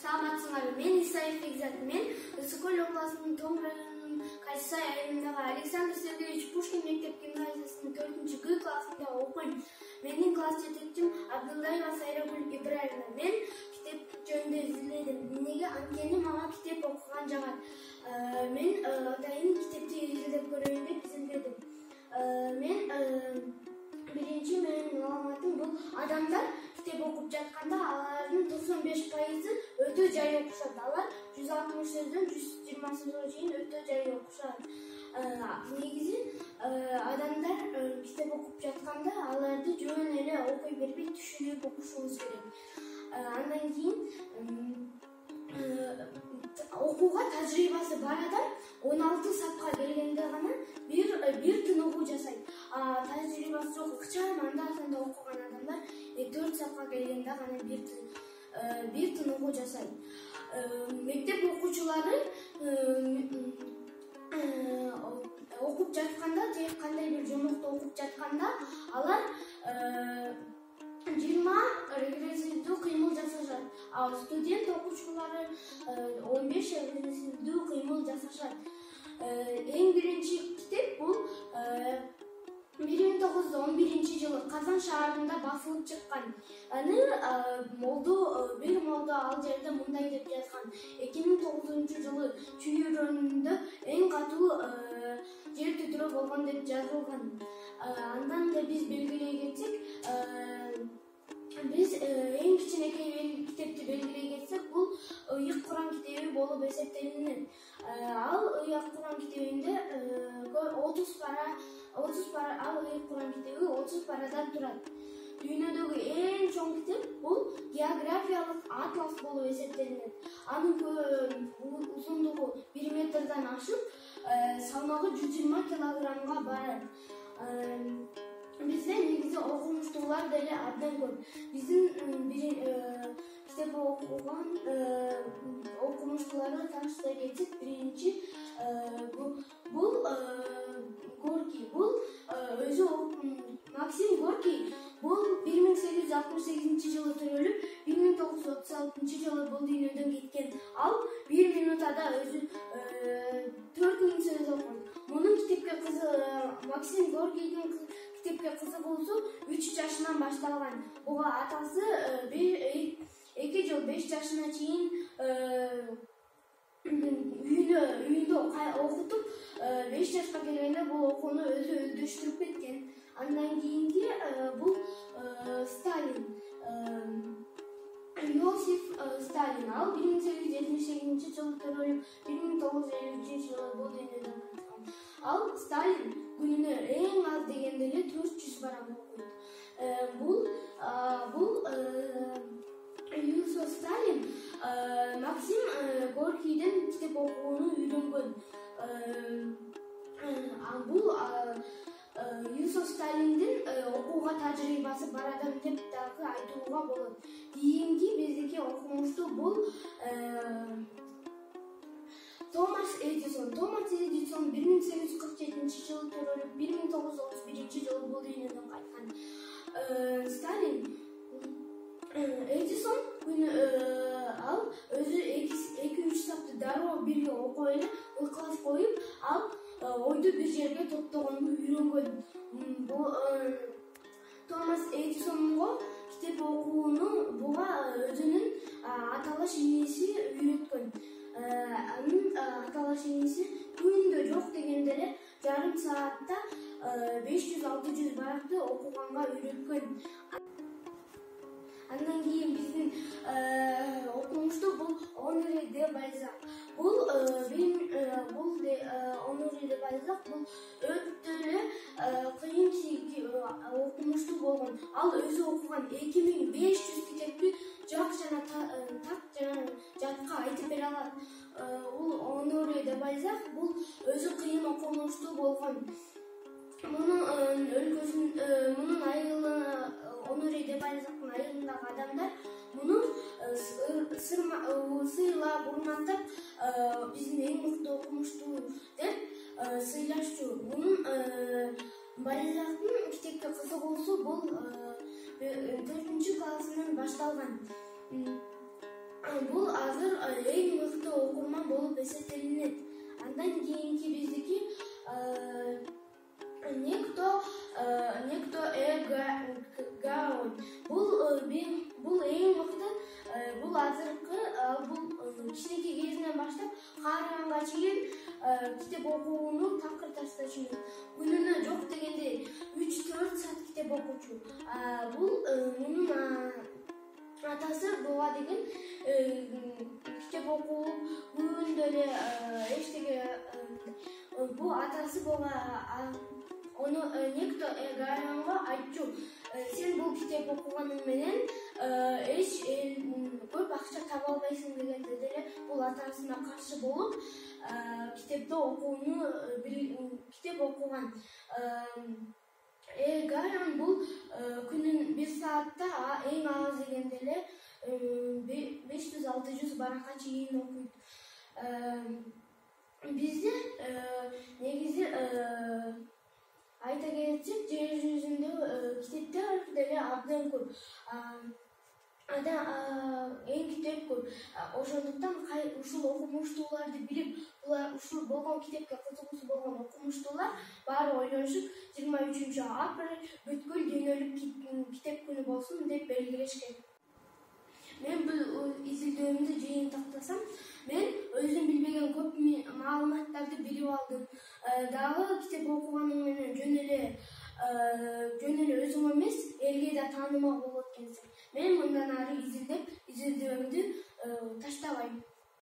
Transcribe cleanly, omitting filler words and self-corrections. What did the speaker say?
Саламатсыңарбы? Мен Исаев Бекзат. Мен Ысыкөл областынын Том районунун Кайсай айылындагы Александр Сергеевич Пушкин мектеп гимназиясынын 4-Г классында окуйм. Менин класс жетекчим Абдуллаева Сайрагүл Ибраевна. Мен китеп жөнүндө изилдедим. Эмнеге? Анткени мага китеп окуган жагат. Мен атайын китепти изилдеп көрөйүн деп изилдедим. Мен биринчи менин маалыматым бул адамдар китеп окуп жатканда алардын 95% өтө жай окушат. Алар 160 сөздөн 120 сөзгө чейин өтө жай окушат. Негизи адамдар китеп окуп жатканда аларды жөн эле окуй бербей түшүнүп окушубуз керек. Андан кийин окууга тажрыйбасы бар адам 16 саатка келгенде гана бир тыныгуу жасайт. Тажрыйбасы жок ыкчам анда-санда окуган адамдар 4 саатка келгенде гана бир тыныгуу жасайт. Мектеп окуучулары окуп жатканда же кандай бир жомокто окуп жатканда алар 20 регрессивдүү кыймыл жасашат. Студент окуучулары 15 регрессивдүү кыймыл жасашат. Эң биринчи китеп бул 1911-жылы Казан шаарында басылып чыккан. Аны бир молдо ал жерде мындай деп жазган. 2009-жылы чүйүрөндө эң катуу жер титирөө болгон деп жазылган. Андан да биз белгилей кетсек, биз эң кичинекей китепти белгилей кетсек, бул Ыйык Куран китеби болуп эсептелинет. Ал Ыйык Куран китебинде 30 пара, ал Ыйык Куран китеби 30 парадан турат. Дүйнөдөгү эң чоң китеп бул географиялык атлас болуп эсептелинет. Анын узундугу 1 метрден ашып, салмагы 120 килограммга барат. Бизде негизи окумуштуулар деле абдан көп. Биздин китеп окуган окумуштууларга тааныштай кетсек, биринчи бул Горький. Бул өзү Максим Горький. Бул 1868-жылы төрөлүп, 1936-жылы бул дүйнөдөн кеткен. Ал 1 минутада өзү 4000 сөз окуйт. Мунун китепке Максим Горькийдин китепке кызыгуусу 3 жашынан башталган. Буга атасы 2 жыл 5 жашына чейин үйүндө окутуп, 5 жашка келгенде бул окууну өзү өздөштүрүп кеткен. Андан кийинки бул Сталин. Иосиф Сталин. Ал 1878-жылы төрөлүп, 1953-жылы бул дүйнөдөн кеткен. Ал Сталин күнүнө эң аз дегенде эле 400 барам окуйт. Бул Иосиф Сталин Максим Горькийден китеп окууну үйрөнгөн. Бул Иосиф Сталиндин окууга тажрыйбасы бар адам деп дагы айтууга болот. Кийинки биздики окумуштуу бул Томас Эдисон. Томас Эдисон 1847-жылы төрөлүп, 1931-жылы бул дүйнөдөн кайткан. Сталин Эдисон ал өзү 2-3 саатты дароо бирге окуп эле ыклап коюп, ал ойду бир жерге топтогонду үйрөнгөн. Бул Томас Эдисонго китеп окууну буга өзүнүн аталаш иниси үйрөткөн. Анын аталаш иниси күндө жок дегенде эле жарым саатта 500-600 баракты окуганга үйрөткөн. Андан кийин биздин окумуштуу бул Онри де Бальзак. Бул Онри де Бальзак бул өтө эле кыйын окумуштуу болгон. Ал өзү окуган 2500 китепти жак жана жатка айтып бере алат. Бул Онри де Бальзак бул өзү кыйын окумуштуу болгон. Мунун айылы Онри де Бальзактын айылындагы адамдар муну сыйлап, урматтап, биздин эң мыкты окумуштуу деп сыйлашчу. Мунун Бальзактын китепке кызыгуусу бул 4-классынан башталган. Бул азыр эң мыкты окурман болуп эсептелинет. Андан кийинки биздики Некто Гаон. Бул эң мыкты, бул азыркы, бул кичинекей кезинен баштап каарыганга чейин китеп окууну такыр тастачу. Күнүнө жок дегенде 3-4 саат китеп окучу. Бул мунун атасы буга деген китеп окуп күндө эле эчтеке бул атасы буга ону Некто Гаонго айтчу, сен бул китеп окуганың менен эч көп акча таба албайсың дегенде деле бул атасына каршы болуп китеп окуган. Гаон бул күнүн 1 саатта эң аз дегенде эле 500-600 баракка чейин окуйт. Бизде негизи айта кетсек, жер жүзүндө китептер деле абдан көп. Эң китеп көп. Ошондуктан ушул окумуштууларды билип, булар ушул болгон китепке кызыгуусу болгон окумуштуулар баары ойлонушуп 23-апрель бүткүл дүйнөлүк китеп күнү болсун деп белгилешкен. Мен бул изилдөөмдү жыйынтыктасам, мен өзүм билбеген көп маалыматтарды билип алдым. Дагы китеп окуганың менен жөн эле өзүң эмес, элге да таанымал болот экенсиң. Мен мындан ары изилдөөмдү таштабайм.